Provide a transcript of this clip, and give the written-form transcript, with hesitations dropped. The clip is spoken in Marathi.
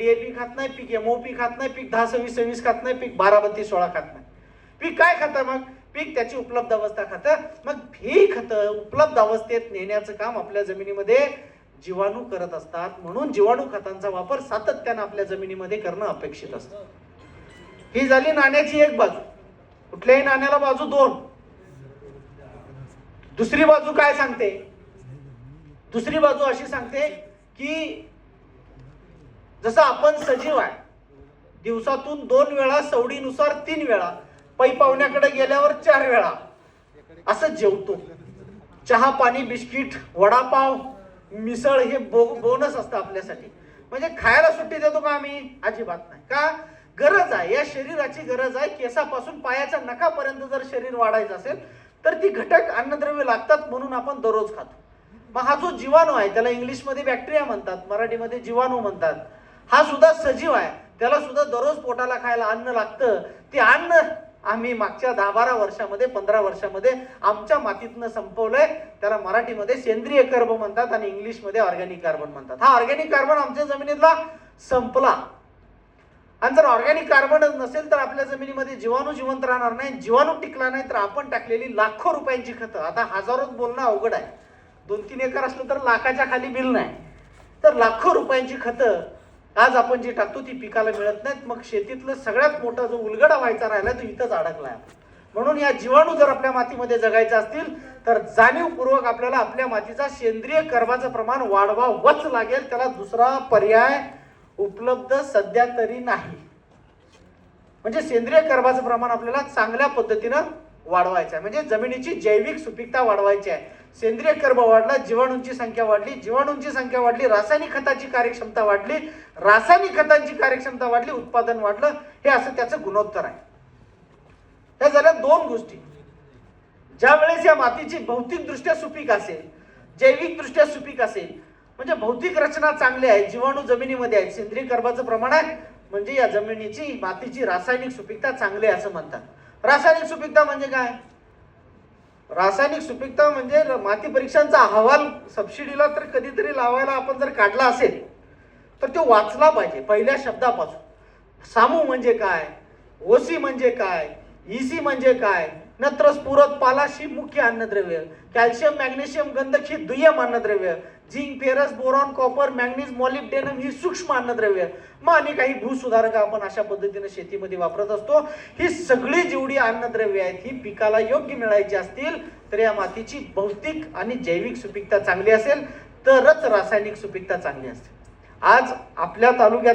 DAP खात नाही, पीक MOP खात नाही, पीक 10-26-26 खात नाही, पीक 12-32-16 खात नाही. पीक काय खातं मग? पीक त्याची उपलब्ध अवस्था खातं. मग ही खतं उपलब्ध अवस्थेत नेण्याचं काम आपल्या जमिनीमध्ये जीवाणू करत असतात. म्हणून जीवाणू खतांचा वापर सातत्यानं आपल्या जमिनीमध्ये करणं अपेक्षित असतं. ही झाली नाण्याची एक बाजू. कुठल्याही नाण्याला बाजू दोन. दुसरी बाजू काय सांगते? दुसरी बाजू अशी सांगते की जसं आपण सजीव आहे, दिवसातून 2 वेळा, सवडीनुसार 3 वेळा, पै पाहुण्याकडे गेल्यावर 4 वेळा असं जेवतो. चहा, पाणी, बिस्किट, वडापाव, मिसळ हे बोनस असतं आपल्यासाठी. म्हणजे खायला सुट्टी देतो का आम्ही? अजिबात नाही. का? गरज आहे, या शरीराची गरज आहे. केसापासून पायाच्या नखापर्यंत जर शरीर वाढायचं असेल तर ती घटक अन्नद्रव्य लागतात, म्हणून आपण दररोज खातो. मग हा जो जीवाणू आहे त्याला इंग्लिशमध्ये बॅक्टेरिया म्हणतात, मराठीमध्ये जीवाणू म्हणतात. हा सुद्धा सजीव आहे, त्याला सुद्धा दररोज पोटाला खायला अन्न लागतं. ते अन्न आम्ही मागच्या 10-12 वर्षामध्ये, 15 वर्षामध्ये आमच्या मातीतनं संपवलंय. त्याला मराठीमध्ये सेंद्रिय कर्ब म्हणतात आणि इंग्लिशमध्ये ऑर्गॅनिक कार्बन म्हणतात. हा ऑर्गॅनिक कार्बन आमच्या जमिनीतला संपला. आणि जर ऑर्गॅनिक कार्बनच नसेल तर आपल्या जमिनीमध्ये जीवाणू जिवंत राहणार नाही. जीवाणू टिकला नाही तर आपण टाकलेली लाखो रुपयांची खतं, आता हजारोच बोलणं अवघड आहे, 2-3 एकर असलं तर लाखाच्या खाली बिल नाही, तर लाखो रुपयांची खतं आज आपण जी टाकतो ती पिकाला मिळत नाहीत. मग शेतीतलं सगळ्यात मोठा जो उलगडा व्हायचा राहिला तो इथंच अडकलाय. म्हणून या जीवाणू जर आपल्या मातीमध्ये जगायचे असतील तर जाणीवपूर्वक आपल्याला आपल्या मातीचा सेंद्रिय कर्बाचं प्रमाण वाढवावंच लागेल. त्याला दुसरा पर्याय उपलब्ध सध्या तरी नाही. म्हणजे सेंद्रिय कर्बाचं प्रमाण आपल्याला चांगल्या पद्धतीनं वाढवायचं आहे. म्हणजे जमिनीची जैविक सुपीकता वाढवायची आहे. सेंद्रिय कर्ब वाढला, जीवाणूंची संख्या वाढली, जीवाणूंची संख्या वाढली, रासायनिक खताची कार्यक्षमता वाढली, रासायनिक खतांची कार्यक्षमता वाढली, उत्पादन वाढलं. हे असं त्याचं गुणोत्तर आहे. त्या झाल्या दोन गोष्टी. ज्या वेळेस या मातीची भौतिकदृष्ट्या सुपीक असेल, जैविकदृष्ट्या सुपीक असेल, म्हणजे भौतिक रचना चांगली आहे, जीवाणू जमिनीमध्ये आहेत, सेंद्रिय कर्बाचं प्रमाण आहे, म्हणजे या जमिनीची मातीची रासायनिक सुपीकता चांगली आहे असं म्हणतात. रासायनिक सुपीकता म्हणजे काय? रासायनिक सुपीकता म्हणजे माती परीक्षांचा अहवाल सबसिडीला तर कधीतरी लावायला आपण जर काढला असेल तर तो वाचला पाहिजे पहिल्या शब्दापासून. सामू म्हणजे काय, ओसी म्हणजे काय, EC म्हणजे काय, नत्र, स्फुरद, पालाशी मुख्य अन्नद्रव्य, कॅल्शियम, मॅग्नेशियम, गंधक ही दुय्यम अन्नद्रव्य, zinc, ferrous, boron, copper, manganese, molybdenum ही सूक्ष्म अन्नद्रव्य, मग आणि काही भूसुधारक आपण अशा पद्धतीने शेतीमध्ये वापरत असतो. ही सगळी जेवढी अन्नद्रव्य आहेत ही पिकाला योग्य मिळायची असतील तर या मातीची भौतिक आणि जैविक सुपीकता चांगली असेल तरच रासायनिक सुपीकता चांगली असते. आज आपल्या तालुक्यात